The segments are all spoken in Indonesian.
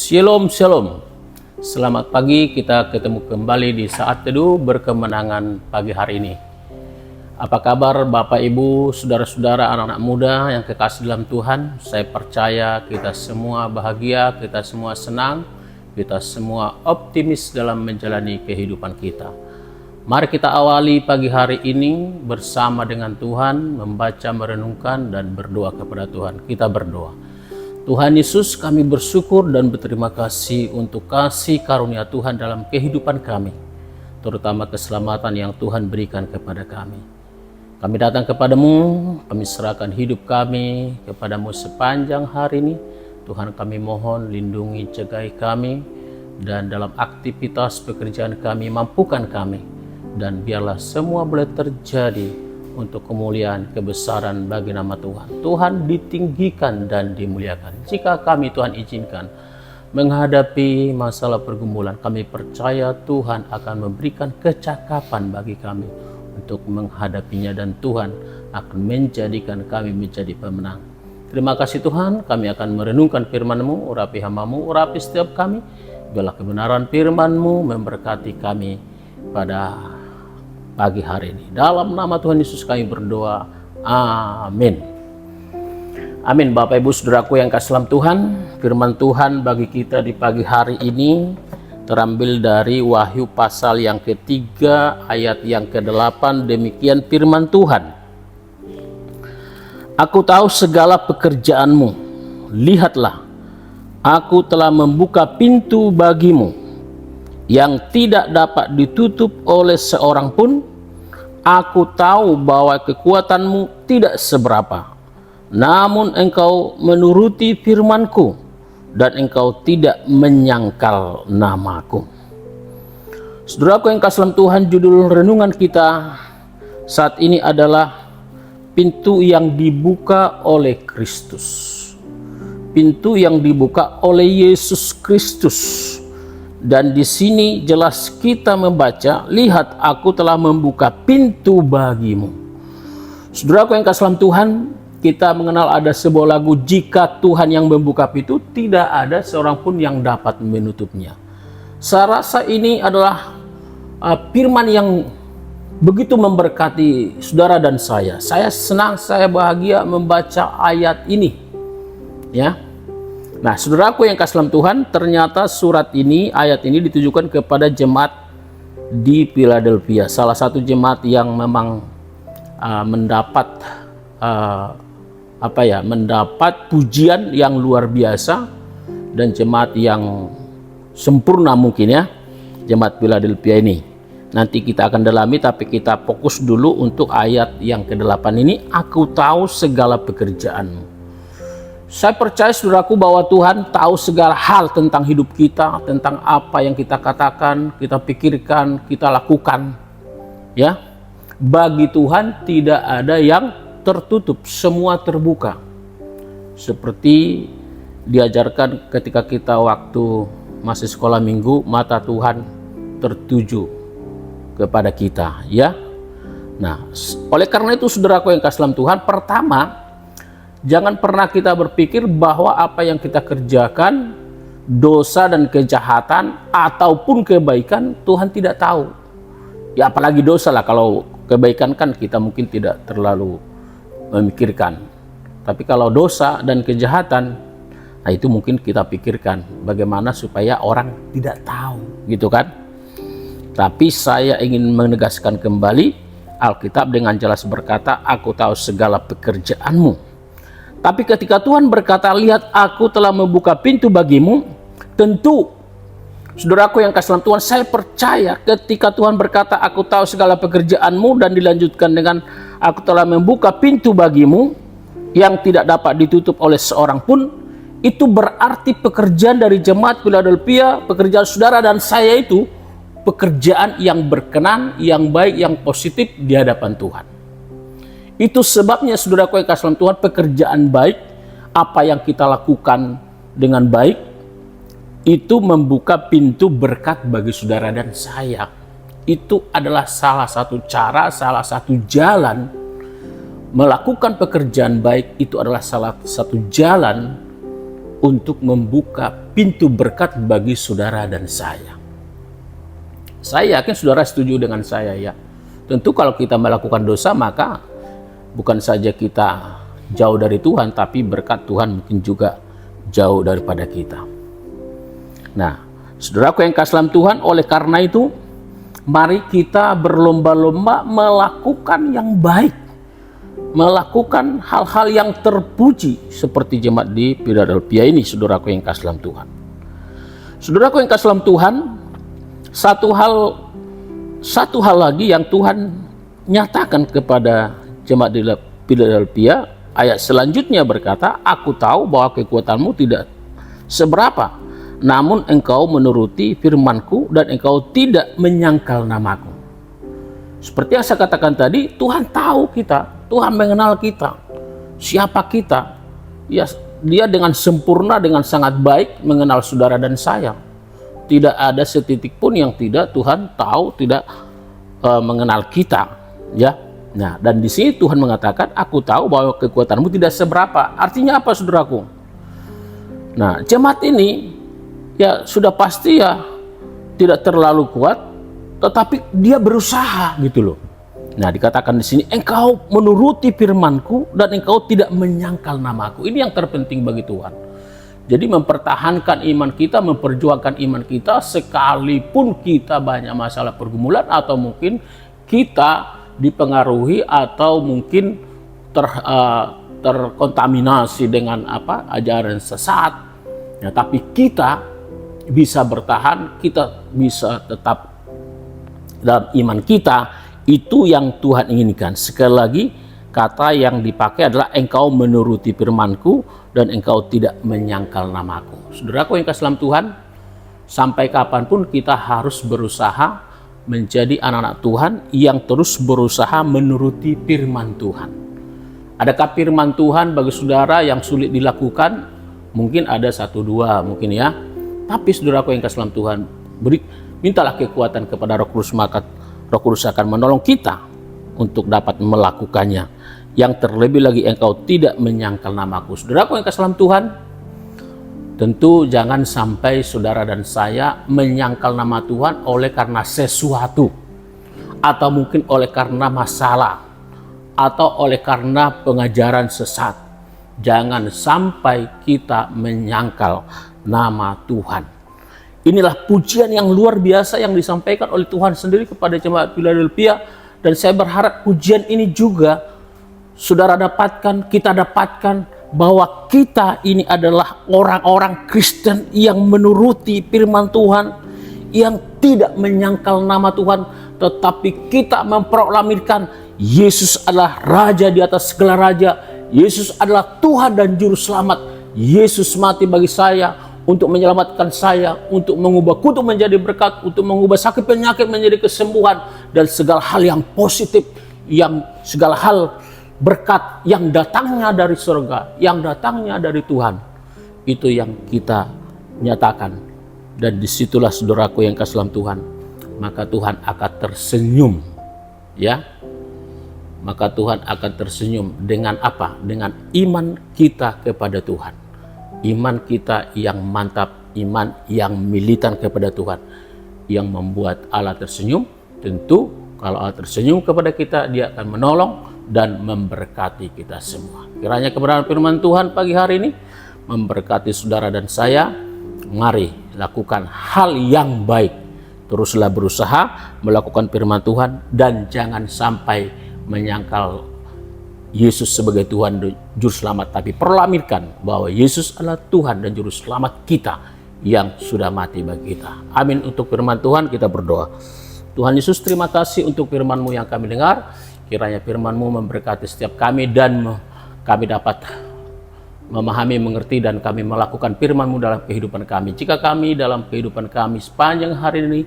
Shalom, shalom. Selamat pagi, kita ketemu kembali di saat teduh berkemenangan pagi hari ini. Apa kabar Bapak Ibu, saudara-saudara, anak-anak muda yang kekasih dalam Tuhan? Saya percaya kita semua bahagia, kita semua senang, kita semua optimis dalam menjalani kehidupan kita. Mari kita awali pagi hari ini bersama dengan Tuhan, membaca, merenungkan, dan berdoa kepada Tuhan. Kita berdoa. Tuhan Yesus, kami bersyukur dan berterima kasih untuk kasih karunia Tuhan dalam kehidupan kami, terutama keselamatan yang Tuhan berikan kepada kami. Kami datang kepadamu, kami serahkan hidup kami kepadamu sepanjang hari ini. Tuhan, kami mohon lindungi, jagai kami, dan dalam aktivitas pekerjaan kami mampukan kami, dan biarlah semua boleh terjadi untuk kemuliaan kebesaran bagi nama Tuhan. Tuhan ditinggikan dan dimuliakan. Jika kami Tuhan izinkan menghadapi masalah pergumulan, kami percaya Tuhan akan memberikan kecakapan bagi kami untuk menghadapinya, dan Tuhan akan menjadikan kami menjadi pemenang. Terima kasih Tuhan, kami akan merenungkan firman-Mu, urapi hamba-Mu, urapi setiap kami. Biarlah kebenaran firman-Mu memberkati kami pada pagi hari ini. Dalam nama Tuhan Yesus kami berdoa. Amin. Amin. Bapak Ibu Saudaraku yang kasih dalam Tuhan, firman Tuhan bagi kita di pagi hari ini terambil dari Wahyu pasal yang ketiga ayat yang ke-8. Demikian firman Tuhan. Aku tahu segala pekerjaanmu. Lihatlah, aku telah membuka pintu bagimu yang tidak dapat ditutup oleh seorang pun. Aku tahu bahwa kekuatanmu tidak seberapa, namun engkau menuruti firmanku, dan engkau tidak menyangkal namaku. Saudaraku yang kasih dalam Tuhan, judul renungan kita saat ini adalah pintu yang dibuka oleh Kristus. Pintu yang dibuka oleh Yesus Kristus. Dan di sini jelas kita membaca, lihat aku telah membuka pintu bagimu. Saudaraku yang kasih dalam Tuhan, kita mengenal ada sebuah lagu, jika Tuhan yang membuka pintu, tidak ada seorang pun yang dapat menutupnya. Saya rasa ini adalah firman yang begitu memberkati saudara dan saya. Saya senang, saya bahagia membaca ayat ini. Ya. Nah, saudaraku yang kasih dalam Tuhan, ternyata surat ini, ayat ini ditujukan kepada jemaat di Philadelphia, salah satu jemaat yang memang mendapat mendapat pujian yang luar biasa, dan jemaat yang sempurna mungkin ya, jemaat Philadelphia ini. Nanti kita akan dalami, tapi kita fokus dulu untuk ayat yang ke-8 ini. Aku tahu segala pekerjaanmu. Saya percaya saudaraku bahwa Tuhan tahu segala hal tentang hidup kita, tentang apa yang kita katakan, kita pikirkan, kita lakukan. Ya, bagi Tuhan tidak ada yang tertutup, semua terbuka. Seperti diajarkan ketika kita waktu masih sekolah minggu, mata Tuhan tertuju kepada kita. Ya, nah oleh karena itu saudaraku yang kasih dalam Tuhan, pertama, jangan pernah kita berpikir bahwa apa yang kita kerjakan, dosa dan kejahatan ataupun kebaikan, Tuhan tidak tahu. Ya apalagi dosa lah, kalau kebaikan kan kita mungkin tidak terlalu memikirkan. Tapi kalau dosa dan kejahatan, nah itu mungkin kita pikirkan bagaimana supaya orang tidak tahu, gitu kan. Tapi saya ingin menegaskan kembali, Alkitab dengan jelas berkata, aku tahu segala pekerjaanmu. Tapi ketika Tuhan berkata, lihat aku telah membuka pintu bagimu, tentu saudaraku yang kasih dalam Tuhan, saya percaya ketika Tuhan berkata aku tahu segala pekerjaanmu, dan dilanjutkan dengan aku telah membuka pintu bagimu yang tidak dapat ditutup oleh seorang pun, itu berarti pekerjaan dari jemaat Philadelphia, pekerjaan saudara dan saya itu pekerjaan yang berkenan, yang baik, yang positif di hadapan Tuhan. Itu sebabnya saudaraku yang kasih dalam Tuhan, pekerjaan baik, apa yang kita lakukan dengan baik, itu membuka pintu berkat bagi saudara dan saya. Itu adalah salah satu cara, salah satu jalan melakukan pekerjaan baik. Itu adalah salah satu jalan untuk membuka pintu berkat bagi saudara dan saya. Saya yakin saudara setuju dengan saya ya. Tentu kalau kita melakukan dosa maka bukan saja kita jauh dari Tuhan, tapi berkat Tuhan mungkin juga jauh daripada kita. Nah, saudaraku yang kasih dalam Tuhan, oleh karena itu mari kita berlomba-lomba melakukan yang baik, melakukan hal-hal yang terpuji seperti jemaat di Philadelphia ini, saudaraku yang kasih dalam Tuhan. Saudaraku yang kasih dalam Tuhan, satu hal lagi yang Tuhan nyatakan kepada jemaat di Philadelphia, ayat selanjutnya berkata, aku tahu bahwa kekuatanmu tidak seberapa, namun engkau menuruti firmanku dan engkau tidak menyangkal namaku. Seperti yang saya katakan tadi, Tuhan tahu kita, Tuhan mengenal kita, siapa kita. Ya, Dia dengan sempurna, dengan sangat baik mengenal saudara dan saya. Tidak ada setitik pun yang tidak Tuhan tahu, tidak mengenal kita, ya. Nah, dan di sini Tuhan mengatakan, aku tahu bahwa kekuatanmu tidak seberapa. Artinya apa, saudaraku? Nah, jemaat ini ya sudah pasti ya tidak terlalu kuat, tetapi dia berusaha gitu loh. Nah, dikatakan di sini, engkau menuruti firmanku dan engkau tidak menyangkal namaku. Ini yang terpenting bagi Tuhan. Jadi mempertahankan iman kita, memperjuangkan iman kita, sekalipun kita banyak masalah pergumulan atau mungkin kita dipengaruhi atau mungkin terkontaminasi dengan ajaran sesat. Ya, tapi kita bisa bertahan, kita bisa tetap dalam iman kita. Itu yang Tuhan inginkan. Sekali lagi, kata yang dipakai adalah engkau menuruti firmanku dan engkau tidak menyangkal namaku. Saudaraku yang kasih dalam Tuhan, sampai kapanpun kita harus berusaha menjadi anak-anak Tuhan yang terus berusaha menuruti firman Tuhan. Adakah firman Tuhan bagi saudara yang sulit dilakukan? Mungkin ada satu dua mungkin ya. Tapi saudaraku yang kasih dalam Tuhan, mintalah kekuatan kepada Roh Kudus, maka Roh Kudus akan menolong kita untuk dapat melakukannya. Yang terlebih lagi engkau tidak menyangkal namaku. Saudaraku yang kasih dalam Tuhan, tentu jangan sampai saudara dan saya menyangkal nama Tuhan oleh karena sesuatu, atau mungkin oleh karena masalah, atau oleh karena pengajaran sesat. Jangan sampai kita menyangkal nama Tuhan. Inilah pujian yang luar biasa yang disampaikan oleh Tuhan sendiri kepada jemaat Philadelphia, dan saya berharap pujian ini juga saudara dapatkan, kita dapatkan, bahwa kita ini adalah orang-orang Kristen yang menuruti firman Tuhan, yang tidak menyangkal nama Tuhan, tetapi kita memproklamirkan Yesus adalah Raja di atas segala raja, Yesus adalah Tuhan dan Juru Selamat, Yesus mati bagi saya untuk menyelamatkan saya, untuk mengubah kutuk menjadi berkat, untuk mengubah sakit penyakit menjadi kesembuhan, dan segala hal yang positif, yang segala hal berkat yang datangnya dari surga, yang datangnya dari Tuhan, itu yang kita nyatakan. Dan disitulah saudaraku yang kasih dalam Tuhan, maka Tuhan akan tersenyum, ya. Maka Tuhan akan tersenyum dengan apa? Dengan iman kita kepada Tuhan, iman kita yang mantap, iman yang militan kepada Tuhan, yang membuat Allah tersenyum. Tentu kalau Allah tersenyum kepada kita, Dia akan menolong dan memberkati kita semua. Kiranya kebenaran firman Tuhan pagi hari ini memberkati saudara dan saya. Mari lakukan hal yang baik. Teruslah berusaha melakukan firman Tuhan dan jangan sampai menyangkal Yesus sebagai Tuhan dan Juru Selamat, tapi proklamirkan bahwa Yesus adalah Tuhan dan Juru Selamat kita yang sudah mati bagi kita. Amin. Untuk firman Tuhan kita berdoa. Tuhan Yesus, terima kasih untuk firman-Mu yang kami dengar. Kiranya firman-Mu memberkati setiap kami dan kami dapat memahami, mengerti, dan kami melakukan firman-Mu dalam kehidupan kami. Jika kami dalam kehidupan kami sepanjang hari ini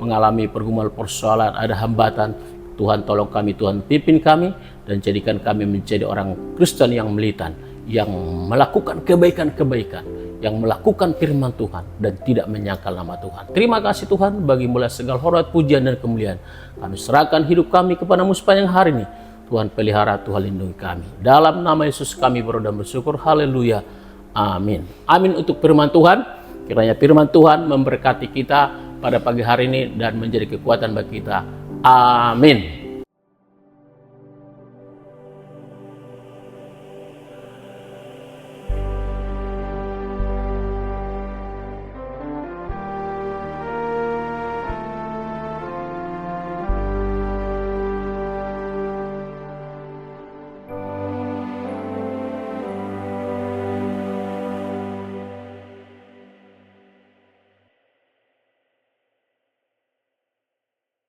mengalami pergumulan, persoalan, ada hambatan, Tuhan tolong kami, Tuhan pimpin kami, dan jadikan kami menjadi orang Kristen yang militan, yang melakukan kebaikan-kebaikan, yang melakukan firman Tuhan dan tidak menyangkal nama Tuhan. Terima kasih Tuhan, bagi mulai segala hormat, pujian, dan kemuliaan. Kami serahkan hidup kami kepada-Mu sepanjang hari ini. Tuhan pelihara, Tuhan lindungi kami. Dalam nama Yesus kami berdoa dan bersyukur. Haleluya. Amin. Amin untuk firman Tuhan. Kiranya firman Tuhan memberkati kita pada pagi hari ini dan menjadi kekuatan bagi kita. Amin.